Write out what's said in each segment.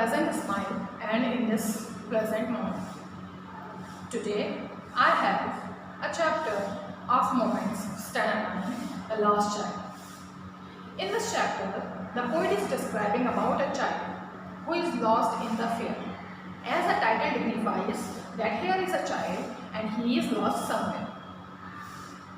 pleasant smile and in this pleasant moment. Today I have a chapter of moments, stanza 9, the last child. In this chapter, the poet is describing about a child who is lost in the fair. As the title dignifies that here is a child and he is lost somewhere.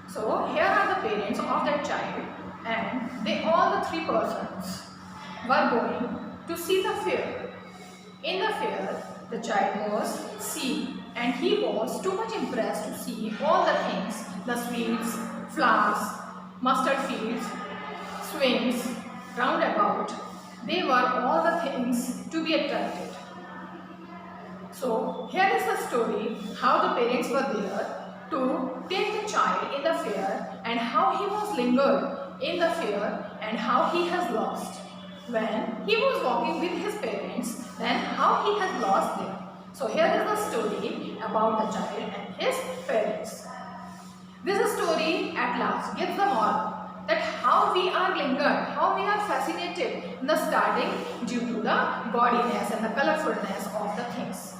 So here are the parents of that child, and they all the three persons were going to see the fair. In the fair, the child was seeing, and he was too much impressed to see all the things, the sweets, flowers, mustard fields, swings, roundabout. They were all the things to be attracted. So here is the story how the parents were there to take the child in the fair and how he was lingered in the fair and how he has lost. When he was walking with his parents, then how he has lost them. So here is the story about the child and his parents. This story at last gives the moral that how we are lingered, how we are fascinated in the starting due to the gaudiness and the colorfulness of the things.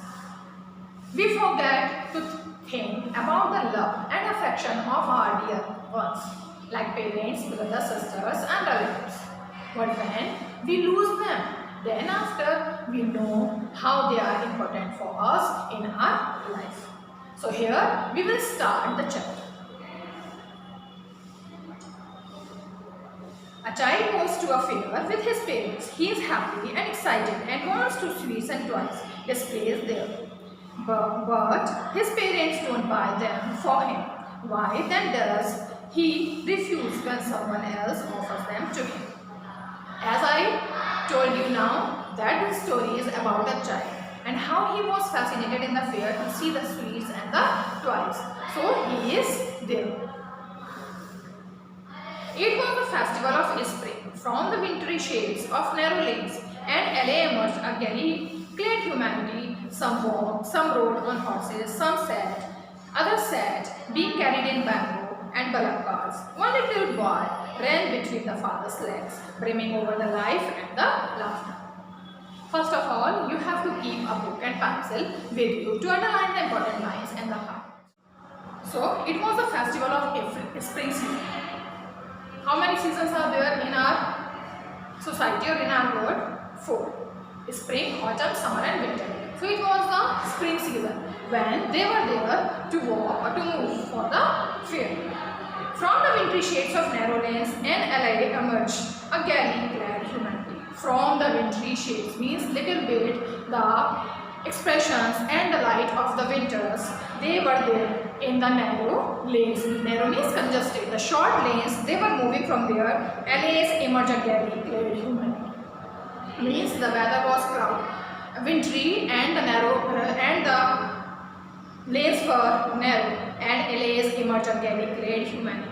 We forget to think about the love and affection of our dear ones, like parents, brothers, sisters and relatives. But when we lose them, then after we know how they are important for us in our life. So here we will start the chapter. A child goes to a fair with his parents. He is happy and excited and wants to sweets and toys displays there. But his parents don't buy them for him. Why then does he refuse when someone else offers them to him? As I told you now that this story is about a child and how he was fascinated in the fair to see the sweets and the toys. So he is there. It was the festival of spring. From the wintry shades of narrow lanes and LA emerged a gay-clad humanity. Some walked, some rode on horses, some sat, others sat, being carried in bamboo and bullock carts. One little boy ran between the father's legs, brimming over the life and the laughter. First of all, you have to keep a book and pencil with you to underline the important lines and the heart. So, it was the festival of spring season. How many seasons are there in our society or in our world? 4. Spring, autumn, summer and winter. So it was the spring season when they were there to walk or to move for the fair. From the wintry shades of narrow lanes and LA emerged a galley-clad humanity. From the wintry shades means little bit the expressions and the light of the winters. They were there in the narrow lanes. Narrow means congested. The short lanes, they were moving from there. LA's emerged a galley-clad humanity. Means the weather was wintry and the lanes were narrow and LA's emerged a galley-clad humanity.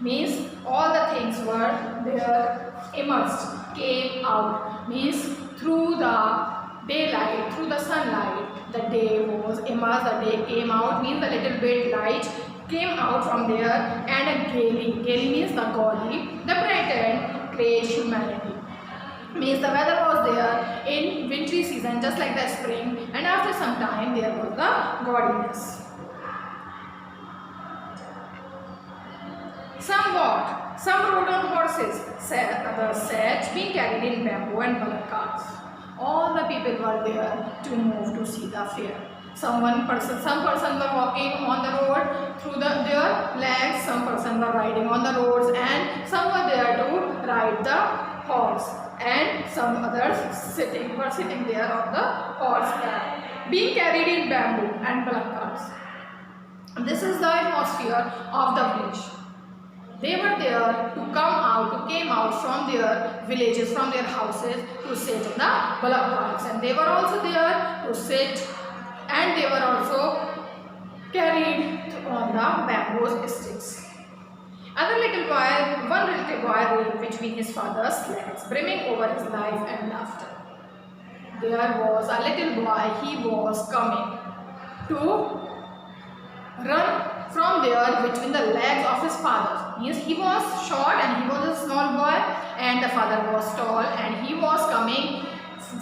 Means all the things were there, emerged, came out. Means through the daylight, through the sunlight, the day was immersed, the day came out, means the little bit light came out from there, and a gaily means the gaudy, the brightened, clad humanity. Means the weather was there in wintry season just like the spring, and after some time there was the gaudiness. Some walked, some rode on horses, others sat, being carried in bamboo and bullock carts. All the people were there to move to see the fair. Some person were walking on the road through their legs, some person were riding on the roads, and some were there to ride the horse, and some others were sitting there on the horse, being carried in bamboo and bullock carts. This is the atmosphere of the village. They were there to came out from their villages, from their houses to sit in the bullock carts, and they were also there to sit, and they were also carried on the bamboo sticks. One little boy rode between his father's legs, brimming over his life and laughter. There was a little boy, he was coming to run from there between the legs of his father. Means he was short and he was a small boy, and the father was tall, and he was coming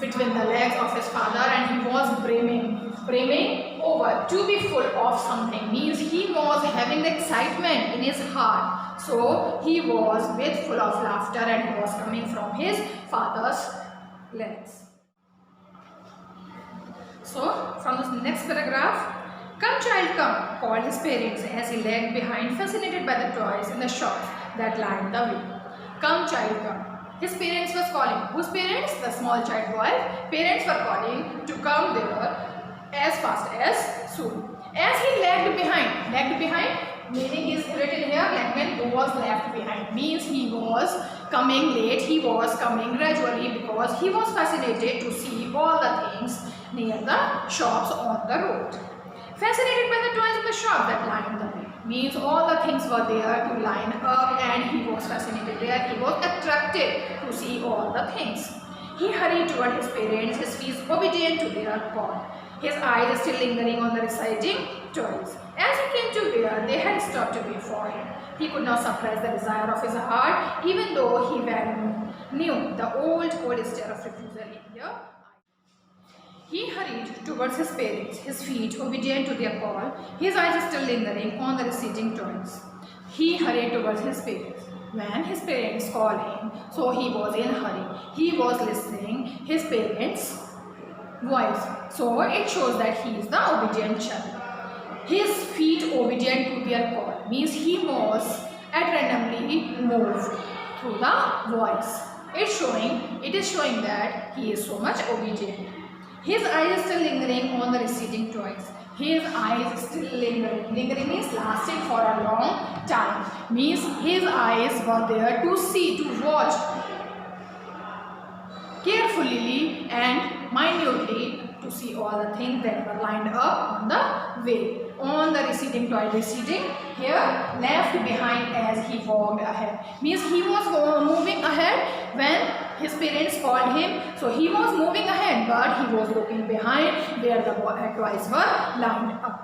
between the legs of his father, and he was brimming over, to be full of something, means he was having the excitement in his heart. So he was full of laughter, and he was coming from his father's legs. So from this next paragraph, "Come child, come," called his parents as he lagged behind, fascinated by the toys in the shops that lined the way. "Come child, come." His parents was calling. Whose parents? The small child boy. Parents were calling to come there as fast as soon. As he lagged behind meaning is written here, like when who was left behind, means he was coming late, he was coming gradually, because he was fascinated to see all the things near the shops on the road. Fascinated by the toys in the shop that lined the way, means all the things were there to line up, and he was fascinated there. He was attracted to see all the things. He hurried toward his parents, his feet obedient to their call, his eyes still lingering on the reciting toys. As he came to where they had stopped to wait for him, he could not suppress the desire of his heart, even though he well knew the old stare of refusal in their eyes. He hurried towards his parents, his feet obedient to their call, his eyes still lingering on the receding toys. He hurried towards his parents. When his parents called him, so he was in a hurry. He was listening his parents' voice. So it shows that he is the obedient child. His feet obedient to their call, means he was at randomly moved through the voice. It is showing that he is so much obedient. His eyes still lingering on the receding toys. His eyes still lingering. Lingering means lasting for a long time. Means his eyes were there to see, to watch carefully and minutely, to see all the things that were lined up on the way. On the receding toy, receding here, left behind as he walked ahead. Means he was moving ahead when his parents called him. So he was moving ahead, but he was looking behind where the toys were lined up.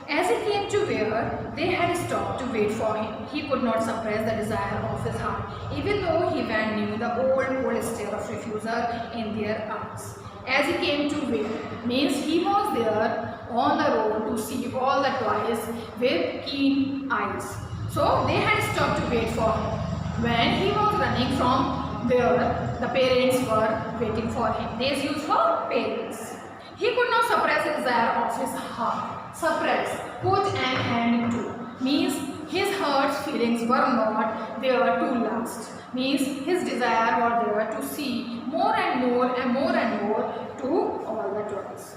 As he came to where they had stopped to wait for him, he could not suppress the desire of his heart, even though he well knew the old stare of refusal in their eyes. As he came to where, means he was there on the road to see all the toys with keen eyes. So they had stopped to wait for him. When he was running from there, the parents were waiting for him. They used for parents. He could not suppress the desire of his heart. Suppress, put an end to, means his heart's feelings were not there to last. Means his desire were there to see more and more and more and more to all the toys.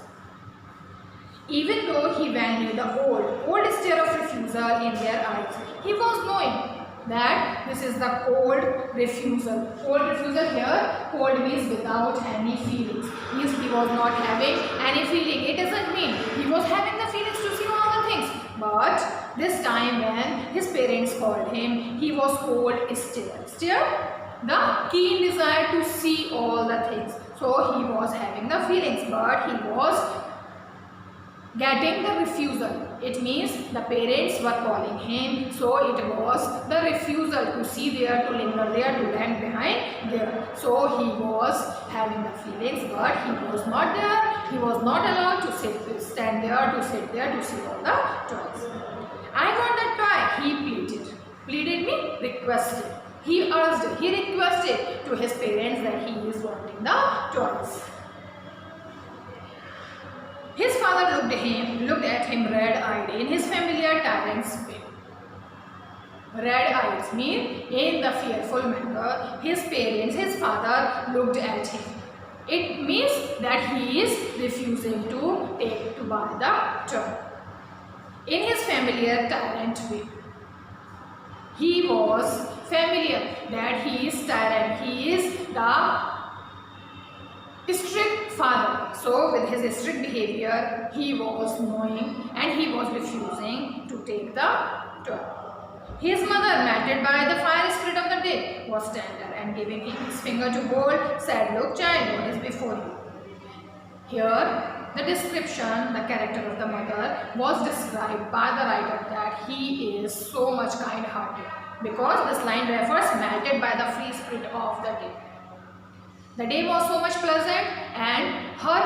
Even though he well knew the old stare of refusal in their eyes, he was knowing that this is the cold refusal. Cold refusal here, cold means without any feelings. Means he was not having any feeling. It doesn't mean he was having the feelings to see all the things. But this time when his parents called him, he was cold stare. Stare, the keen desire to see all the things. So he was having the feelings, but he was getting the refusal. It means the parents were calling him, so it was the refusal to see there, to linger there, to land behind there. So he was having the feelings, but he was not there. He was not allowed to stand there, to sit there, to see all the toys. "I want that toy," he pleaded. Pleaded means requested. He urged, he requested to his parents that he is wanting the toys. His father looked at him red-eyed in his familiar tyrant's way. Red-eyed means in the fearful manner. His parents, his father looked at him. It means that he is refusing to buy the toy. In his familiar tyrant way. He was familiar that he is tyrant. He is the strict father. So with his strict behavior, he was knowing and he was refusing to take the toy. His mother, melted by the fire spirit of the day, was tender and giving him his finger to hold, said, "Look child, what is before you?" Here the description, the character of the mother was described by the writer that he is so much kind-hearted, because this line refers melted by the free spirit of the day. The day was so much pleasant and her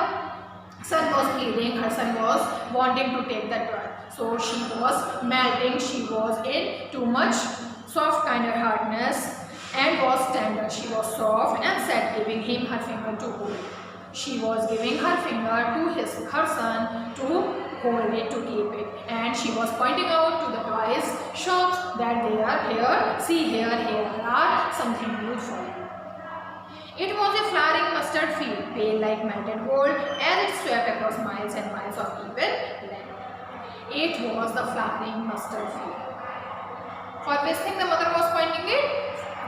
son was pleading, her son was wanting to take the toy. So she was melting, she was in too much soft kind of hardness and was tender. She was soft and said, giving him her finger to hold. She was giving her finger to her son to hold it, to keep it, and she was pointing out to the toys shops that they are here, see here are something beautiful. It was a flowering mustard field, pale like melted gold, as it swept across miles and miles of even land. It was the flowering mustard field. For which thing the mother was pointing it?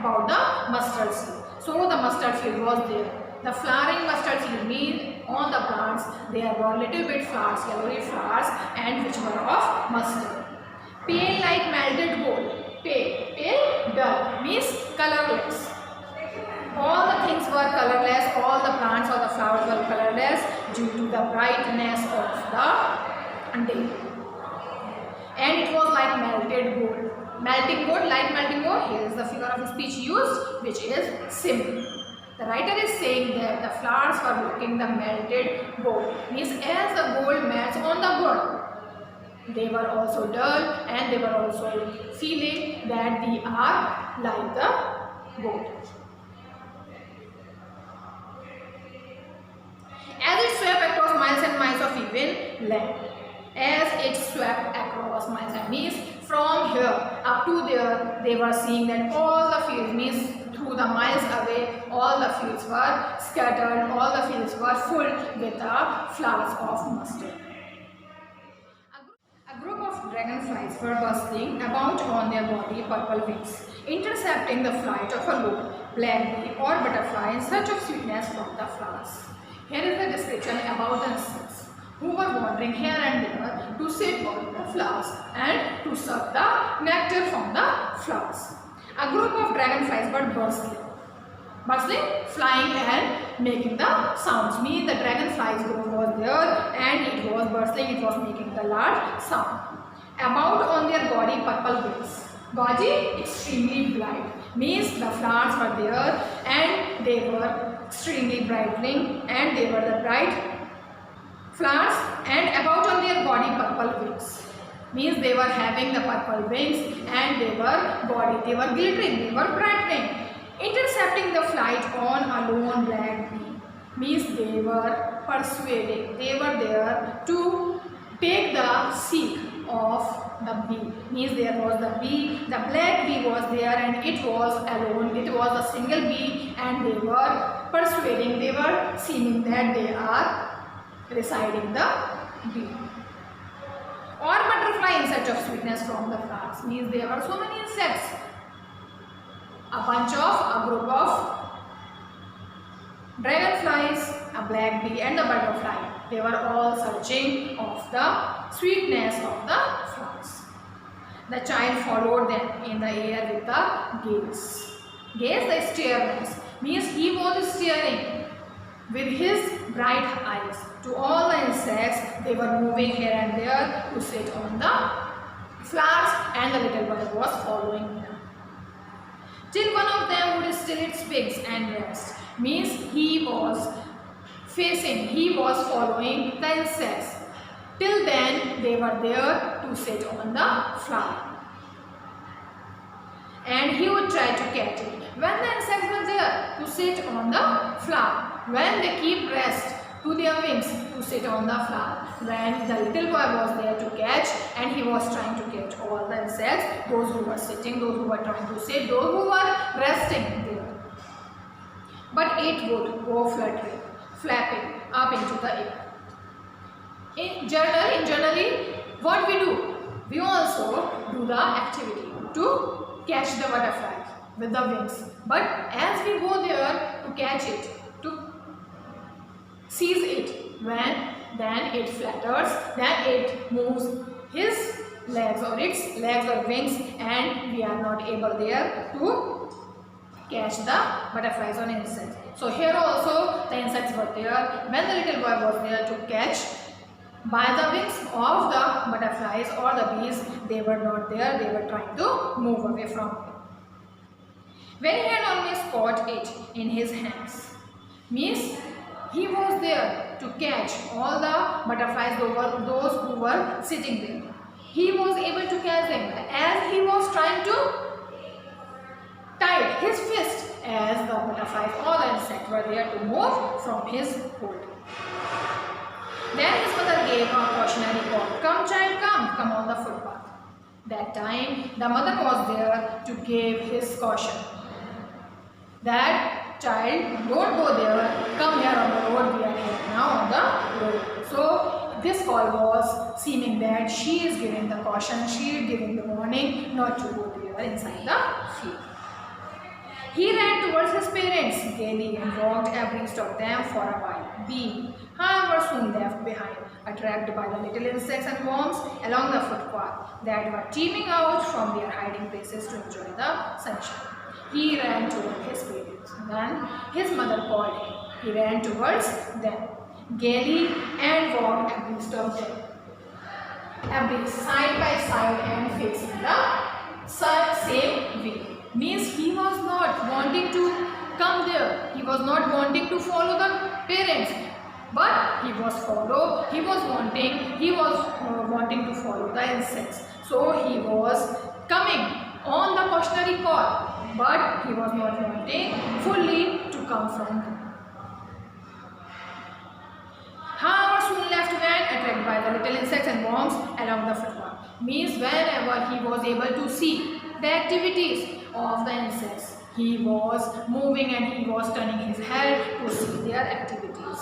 About the mustard seed. So the mustard field was there. The flowering mustard seed means on the plants there were little bit flowers, yellowy flowers, and which were of mustard. Pale like melted gold. Pale, dull means colorless. All the things were colorless, all the plants or the flowers were colorless due to the brightness of the day. And it was like melted gold. Melting gold, like melting gold, here is the figure of speech used, which is simple. The writer is saying that the flowers were looking the melted gold. Means as the gold melts on the wood, they were also dull and they were also feeling that they are like the gold. As it swept across miles and miles of even land. As it swept across miles and means from here up to there, they were seeing that all the fields, means through the miles away, all the fields were scattered, all the fields were full with the flowers of mustard. A group of dragonflies were bustling about on their body purple wings, intercepting the flight of a low black bee or butterfly in search of sweetness from the flowers. Here is the description about the insects who were wandering here and there to sit on the flowers and to suck the nectar from the flowers. A group of dragonflies were bustling, flying and making the sounds. Means the dragonflies group was there and it was bustling, it was making the large sound. About on their body purple wings. Gauzy, extremely bright. Means the flowers were there and they were extremely brightening and they were the bright flowers, and about on their body purple wings. Means they were having the purple wings and they were glittering, they were brightening. Intercepting the flight on a lone black bee. Means they were persuading, they were there to take the seek of the bee. Means there was the bee, the black bee was there and it was alone, it was a single bee and they were persuading, they were seeming that they are residing the bee. Or butterfly in search of sweetness from the flowers. Means there were so many insects. A group of dragonflies, a black bee and a butterfly. They were all searching of the sweetness of the flowers. The child followed them in the air with the gaze. Gaze, the stareness. Means he was staring with his bright eyes to all the insects. They were moving here and there to sit on the flowers and the little boy was following them. Till one of them would still its pigs and rest. Means he was following the insects. Till then they were there to sit on the flower. And he would try to catch it. When the insects were there to sit on the flower, when they keep rest to their wings to sit on the flower, when the little boy was there to catch and he was trying to catch all the insects, those who were sitting, those who were trying to sit, those who were resting there. But it would go flapping up into the air. In journaling, what we do? We also do the activity to catch the butterfly with the wings. But as we go there to catch it, to seize it, then it flutters, then it moves his legs or its legs or wings and we are not able there to catch the butterflies or insects. So here also the insects were there. When the little boy was there to catch by the wings of the butterflies or the bees, they were not there, they were trying to move away from him. When he had almost caught it in his hands, Means he was there to catch all the butterflies, those who were sitting there. He was able to catch them as he was trying to tied his fist as the butterflies, all the insects were there to move from his hold. Then his mother gave a cautionary call, "Come child, come on the footpath." That time the mother was there to give his caution. That child, don't go there, come here on the road, we are here now on the road. So this call was seeming that she is giving the caution, she is giving the warning not to go there inside the field. He ran towards his parents gaily and walked abreast of them for a while, being, however, soon left behind, attracted by the little insects and worms along the footpath that were teeming out from their hiding places to enjoy the sunshine. He ran toward his parents. Then his mother called him. He ran towards them gaily and walked abreast of them, abreast, side by side and facing the same way. Means he was not wanting to come there. He was not wanting to follow the parents, but he was wanting to follow the insects. So he was coming on the cautionary call, but he was not wanting fully to come from them. However, soon left when attracted by the little insects and worms along the footpath. Means whenever he was able to see the activities of the insects, he was moving and he was turning his head to see their activities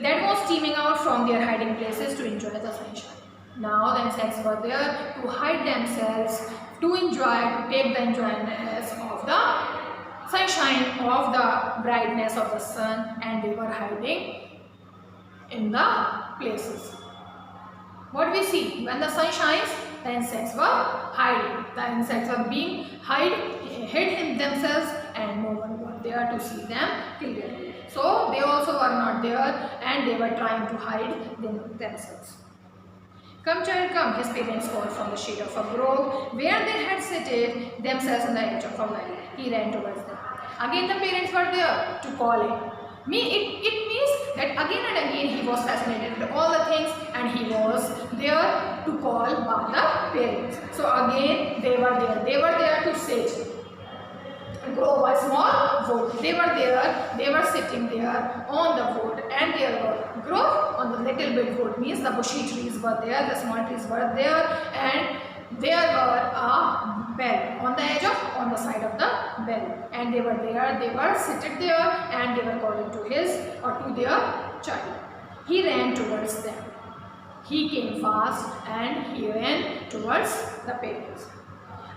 that was steaming out from their hiding places to enjoy the sunshine. Now the insects were there to hide themselves, to enjoy, to take the enjoyment of the sunshine, of the brightness of the sun, and they were hiding in the places. What we see, when the sun shines, the insects were hiding. The insects were being hid in themselves and no one was there to see them clearly. So they also were not there and they were trying to hide themselves. "Come child, come," his parents called from the shade of a grove where they had seated themselves on the edge of a valley. He ran towards them. Again the parents were there to call him. It means that again and again he was fascinated with all the things and he was there to call by the parents. So again they were there to sit. Grow a small wood. They were sitting there on the wood and they were grow on the little bit wood. Means the bushy trees were there, the small trees were there, and there were a bell on the side of the bell, and they were seated there and they were calling to their child. He ran towards them. He came fast and he ran towards the parents.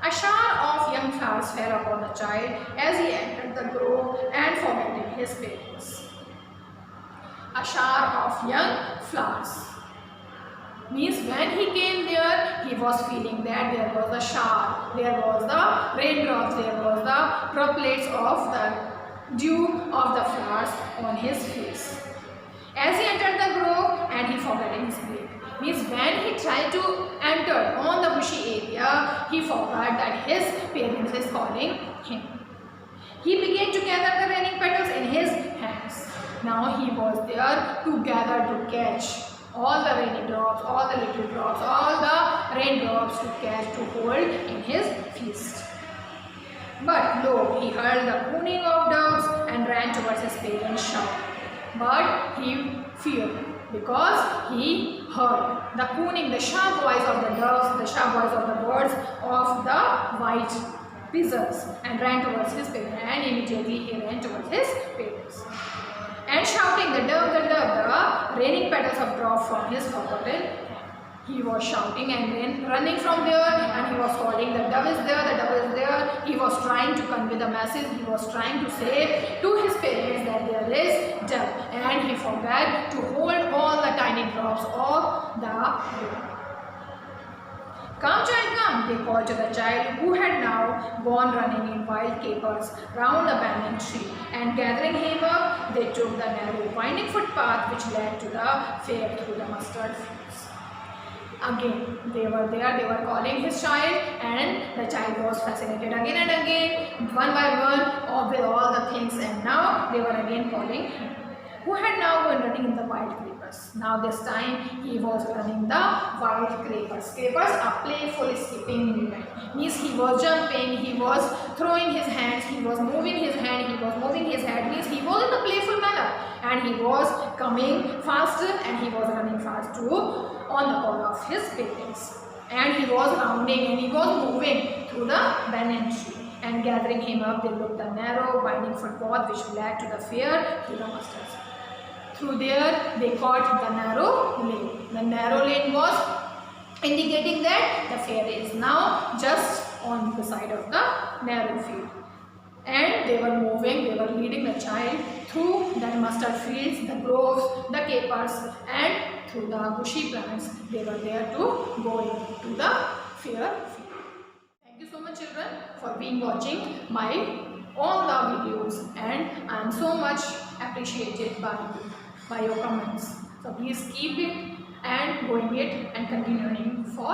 A shower of young flowers fell upon the child as he entered the grove and forgetting his parents. A shower of young flowers. Means when he came there, he was feeling that there was a shower, there was the raindrops, there was the droplets of the dew of the flowers on his face. As he entered the grove and he forgot his grave. Means when he tried to enter on the bushy area, he forgot that his parents is calling him. He began to gather the raining petals in his hands. Now he was there to gather, to catch all the rainy drops, all the little drops, all the raindrops to catch, to hold in his fist. But lo, he heard the crooning of doves and ran towards his parents' shout. But he feared because he heard the crooning, the sharp voice of the doves, the sharp voice of the birds, of the white pigeons, and ran towards his parents. And immediately he ran towards his parents. And shouting, the dove, the raining petals have dropped from his forgotten hand. He was shouting and running from there, and he was calling, the dove is there, the dove is there. He was trying to convey the message, he was trying to say to his parents that there is dove, and he forgot to hold all the tiny drops of the rain. "Come child, come," they called to the child who had now gone running in wild capers round the banyan tree, and gathering him up, they took the narrow winding footpath which led to the fair through the mustard fields. Again, they were there, they were calling his child, and the child was fascinated again and again, one by one, or with all the things, and now they were again calling him, who had now been running in the wild creepers. Now this time he was running the wild creepers. Creepers are playful skipping movement. Means he was jumping, he was throwing his hands, he was moving his hand, he was moving his head. Means he was in a playful manner, and he was coming faster, and he was running fast too on the call of his parents. And he was rounding, and he was moving through the banyan tree. And gathering him up, they looked the narrow winding footpath which led to the fair to the musters. Through there, they caught the narrow lane. The narrow lane was indicating that the fair is now just on the side of the narrow field. And they were moving, they were leading the child through the mustard fields, the groves, the capers, and through the bushy plants. They were there to go into the fair field. Thank you so much, children, for being watching my all the videos, and I am so much appreciated by your comments. So please keep it and going it and continuing for